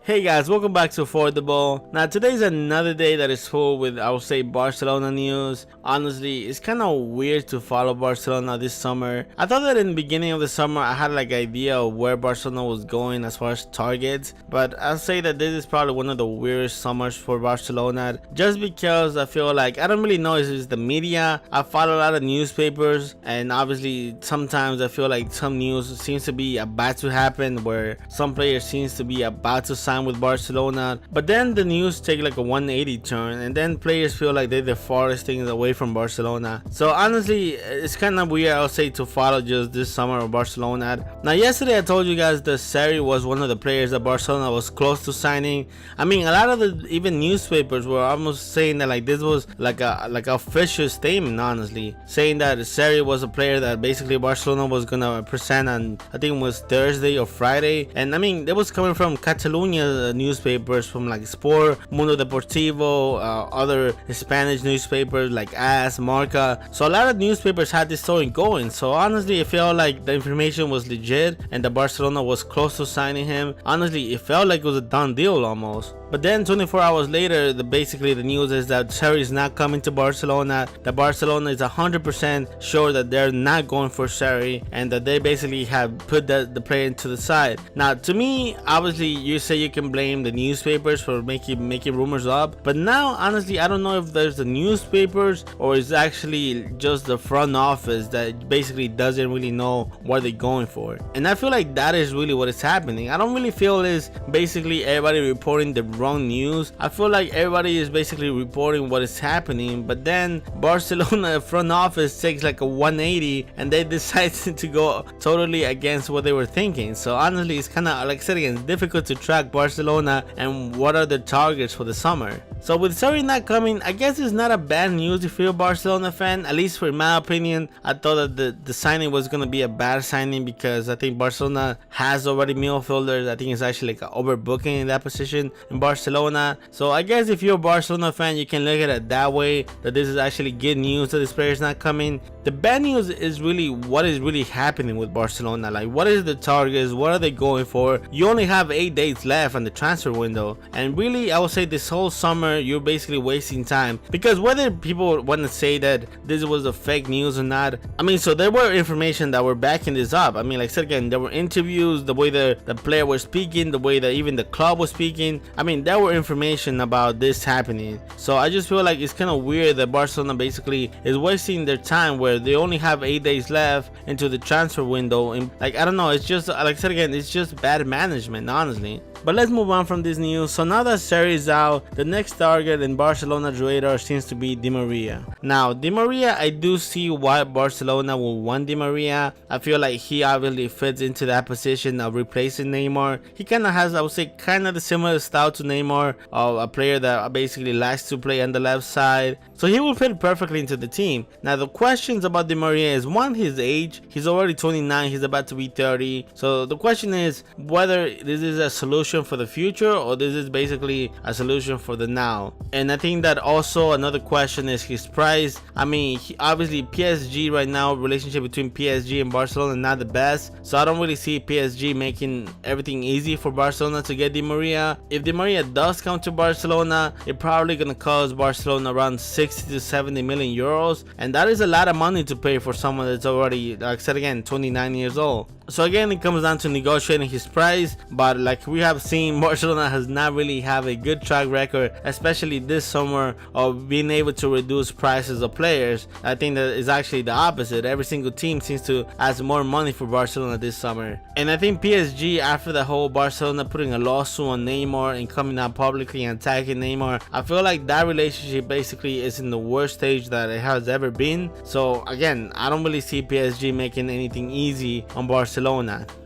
Hey guys, welcome back to Affordable. Now today's another day that is full with, I would say, Barcelona news. Honestly, it's kind of weird to follow Barcelona this summer. I thought that in the beginning of the summer I had like idea of where Barcelona was going as far as targets, but I'll say that this is probably one of the weirdest summers for Barcelona, just because I feel like, I don't really know if it's the media. I follow a lot of newspapers, and obviously sometimes I feel like some news seems to be about to happen where some player seems to be about to sign with Barcelona, but then the news take like a 180 turn, and then players feel like they're the farthest things away from Barcelona. So honestly, it's kind of weird, I'll say, to follow just this summer of Barcelona. Now yesterday I told you guys that Sarri was one of the players that Barcelona was close to signing. I mean, a lot of the even newspapers were almost saying that like this was like a official statement, honestly, saying that Sarri was a player that basically Barcelona was gonna present on, I think it was Thursday or Friday. And I mean, that was coming from Catalonia newspapers, from like Sport, Mundo Deportivo, other Spanish newspapers like AS, Marca. So a lot of newspapers had this story going. So honestly, it felt like the information was legit and that Barcelona was close to signing him. Honestly, it felt like it was a done deal almost. But then 24 hours later, basically the news is that Sarri is not coming to Barcelona, that Barcelona is 100% sure that they're not going for Sarri, and that they basically have put the player into the side. Now to me, obviously you say you can blame the newspapers for making rumors up, but now honestly I don't know if there's the newspapers or it's actually just the front office that basically doesn't really know what they're going for. And I feel like that is really what is happening. I don't really feel it's basically everybody reporting the wrong news. I feel like everybody is basically reporting what is happening, but then Barcelona front office takes like a 180 and they decide to go totally against what they were thinking. So honestly, it's kind of, like I said again, it's difficult to track Barcelona and what are the targets for the summer. So with Sarri not coming, I guess it's not a bad news if you're a Barcelona fan. At least for my opinion, I thought that the signing was going to be a bad signing, because I think Barcelona has already midfielders. I think it's actually like an overbooking in that position in Barcelona. So I guess if you're a Barcelona fan, you can look at it that way, that this is actually good news that this player is not coming. The bad news is really what is really happening with Barcelona. Like, what is the targets? What are they going for? You only have 8 days left on the transfer window, and really I would say this whole summer you're basically wasting time, because whether people want to say that this was a fake news or not, I mean, so there were information that were backing this up. I mean, like I said again, there were interviews, the way the player was speaking, the way that even the club was speaking. I mean, there were information about this happening. So I just feel like it's kind of weird that Barcelona basically is wasting their time where they only have 8 days left into the transfer window. And like, I don't know, it's just, like I said again, it's just bad management, honestly. But let's move on from this news. So now that Sarri is out, the next target in Barcelona's radar seems to be Di Maria. Now Di Maria, I do see why Barcelona will want Di Maria. I feel like he obviously fits into that position of replacing Neymar. He kind of has, I would say, kind of the similar style to Neymar, a player that basically likes to play on the left side. So he will fit perfectly into the team. Now the questions about Di Maria is, one, his age. He's already 29, he's about to be 30. So the question is whether this is a solution for the future or this is basically a solution for the now. And I think that also another question is his price. I mean, obviously PSG right now, relationship between PSG and Barcelona is not the best, so I don't really see PSG making everything easy for Barcelona to get Di Maria. If Di Maria does come to Barcelona, it's probably gonna cost Barcelona around 60 to 70 million euros, and that is a lot of money to pay for someone that's already, like I said again, 29 years old. So again, it comes down to negotiating his price, but like we have seen, Barcelona has not really have a good track record, especially this summer, of being able to reduce prices of players. I think that is actually the opposite. Every single team seems to ask more money for Barcelona this summer. And I think PSG, after the whole Barcelona putting a lawsuit on Neymar and coming out publicly and attacking Neymar, I feel like that relationship basically is in the worst stage that it has ever been. So again, I don't really see PSG making anything easy on Barcelona.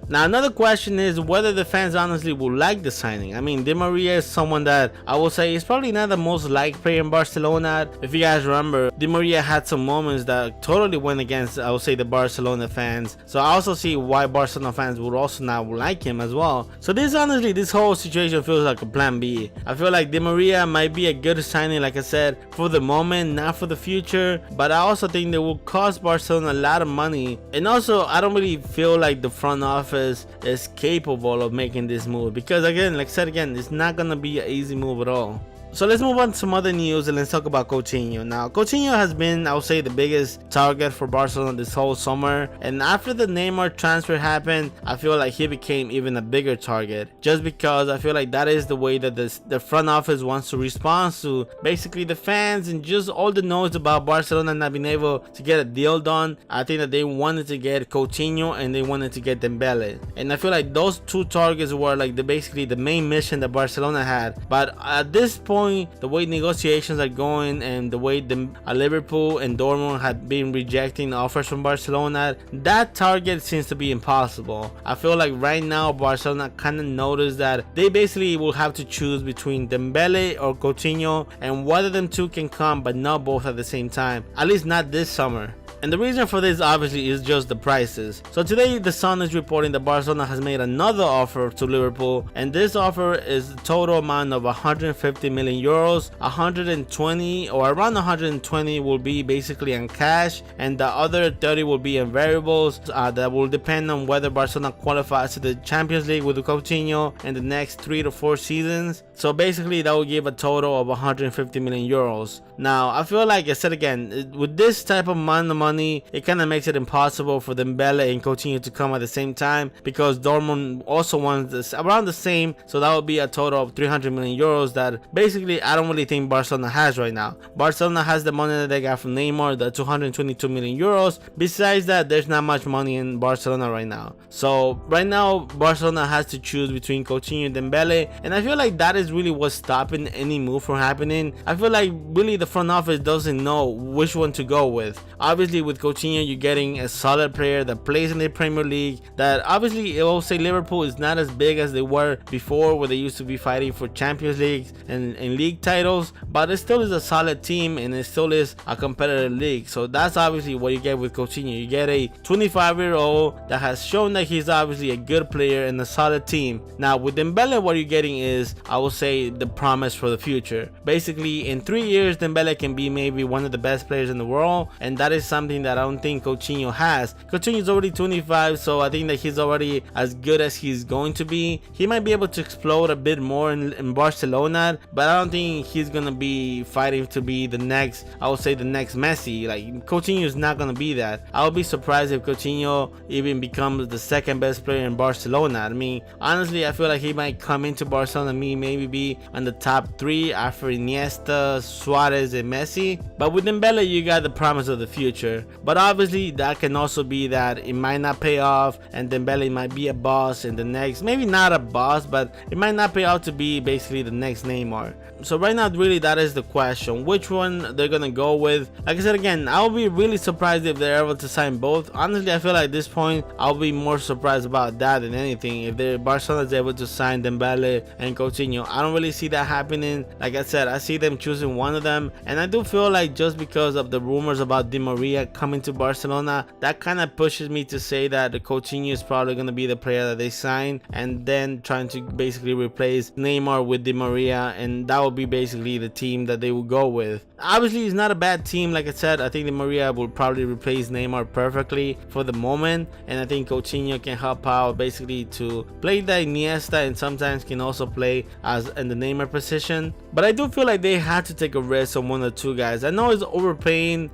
Now another question is whether the fans honestly will like the signing. I mean, Di Maria is someone that I will say is probably not the most liked player in Barcelona. If you guys remember, Di Maria had some moments that totally went against, I would say, the Barcelona fans. So I also see why Barcelona fans would also not like him as well. So this whole situation feels like a plan B. I feel like Di Maria might be a good signing, like I said, for the moment, not for the future. But I also think they will cost Barcelona a lot of money. And also, I don't really feel like the front office office is capable of making this move, because again, like I said again, it's not gonna be an easy move at all. So let's move on to some other news and let's talk about Coutinho. Now, Coutinho has been, I would say, the biggest target for Barcelona this whole summer. And after the Neymar transfer happened, I feel like he became even a bigger target. Just because I feel like that is the way that the front office wants to respond to basically the fans and just all the noise about Barcelona not being able to get a deal done. I think that they wanted to get Coutinho and they wanted to get Dembele. And I feel like those two targets were like basically the main mission that Barcelona had. But at this point, the way negotiations are going and the way Liverpool and Dortmund had been rejecting offers from Barcelona, that target seems to be impossible. I feel like right now Barcelona kind of noticed that they basically will have to choose between Dembele or Coutinho, and one of them two can come but not both at the same time, at least not this summer. And the reason for this obviously is just the prices. So today the Sun is reporting that Barcelona has made another offer to Liverpool, and this offer is a total amount of 150 million euros. 120 or around 120 will be basically in cash, and the other 30 will be in variables that will depend on whether Barcelona qualifies to the Champions League with Coutinho in the next 3 to 4 seasons. So basically that will give a total of 150 million euros. Now I feel like I said again, with this type of amount of money, it kind of makes it impossible for Dembele and Coutinho to come at the same time, because Dortmund also wants this around the same, so that would be a total of 300 million euros that basically I don't really think Barcelona has right now. Barcelona has the money that they got from Neymar, the 222 million euros. Besides that, there's not much money in Barcelona right now. So right now Barcelona has to choose between Coutinho and Dembele, and I feel like that is really what's stopping any move from happening. I feel like really the front office doesn't know which one to go with. Obviously with Coutinho you're getting a solid player that plays in the Premier League, that obviously I will say Liverpool is not as big as they were before, where they used to be fighting for Champions Leagues and league titles, but it still is a solid team and it still is a competitive league. So that's obviously what you get with Coutinho. You get a 25-year-old that has shown that he's obviously a good player and a solid team. Now with Dembele, what you're getting is, I will say, the promise for the future. Basically in 3 years Dembele can be maybe one of the best players in the world, and that is something that I don't think Coutinho has. Coutinho is already 25, so I think that he's already as good as he's going to be. He might be able to explode a bit more in Barcelona, but I don't think he's gonna be fighting to be the next, I would say, the next Messi. Like Coutinho is not gonna be that. I would be surprised if Coutinho even becomes the second best player in Barcelona. I mean, honestly, I feel like he might come into Barcelona and maybe be on the top 3 after Iniesta, Suarez and Messi. But with Dembele you got the promise of the future, but obviously that can also be that it might not pay off and Dembele might be a boss in the next, maybe not a boss, but it might not pay out to be basically the next Neymar. So right now really that is the question, which one they're gonna go with. Like I said again, I'll be really surprised if they're able to sign both. Honestly, I feel like at this point I'll be more surprised about that than anything. If Barcelona is able to sign Dembele and Coutinho, I don't really see that happening. Like I said, I see them choosing one of them, and I do feel like just because of the rumors about Di Maria coming to Barcelona, that kind of pushes me to say that the Coutinho is probably going to be the player that they sign, and then trying to basically replace Neymar with Di Maria, and that will be basically the team that they will go with. Obviously it's not a bad team. Like I said, I think Di Maria will probably replace Neymar perfectly for the moment, and I think Coutinho can help out basically to play the Iniesta and sometimes can also play as in the Neymar position. But I do feel like they had to take a risk on one or two guys. I know it's overpaying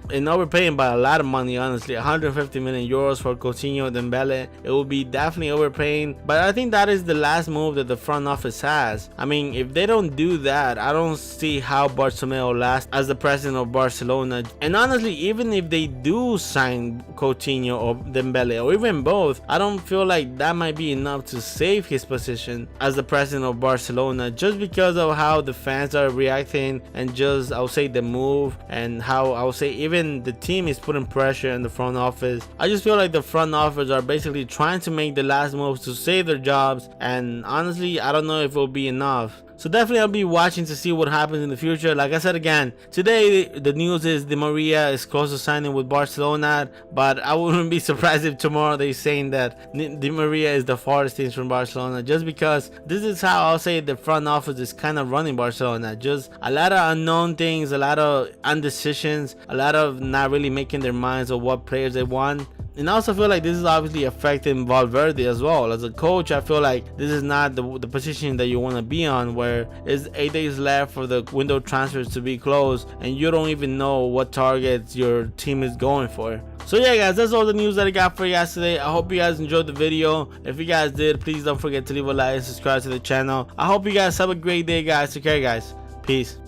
by a lot of money, honestly. 150 million euros for Coutinho and Dembele, it will be definitely overpaying, but I think that is the last move that the front office has. I mean, if they don't do that, I don't see how Bartomeu will last as the president of Barcelona. And honestly, even if they do sign Coutinho or Dembele or even both, I don't feel like that might be enough to save his position as the president of Barcelona, just because of how the fans are reacting and just, I would say, the move, and how I would say even the team is putting pressure in the front office. I just feel like the front office are basically trying to make the last moves to save their jobs, and honestly I don't know if it will be enough. So definitely I'll be watching to see what happens in the future. Like I said again, today the news is Di Maria is close to signing with Barcelona, but I wouldn't be surprised if tomorrow they're saying that Di Maria is the farthest thing from Barcelona, just because this is how I'll say the front office is kind of running Barcelona. Just a lot of unknown things, a lot of indecisions, a lot of not really making their minds of what players they want. And I also feel like this is obviously affecting Valverde as well. As a coach, I feel like this is not the position that you want to be on, where it's 8 days left for the window transfers to be closed and you don't even know what targets your team is going for. So yeah guys, that's all the news that I got for you guys today. I hope you guys enjoyed the video. If you guys did, please don't forget to leave a like and subscribe to the channel. I hope you guys have a great day guys. Take care guys. Peace.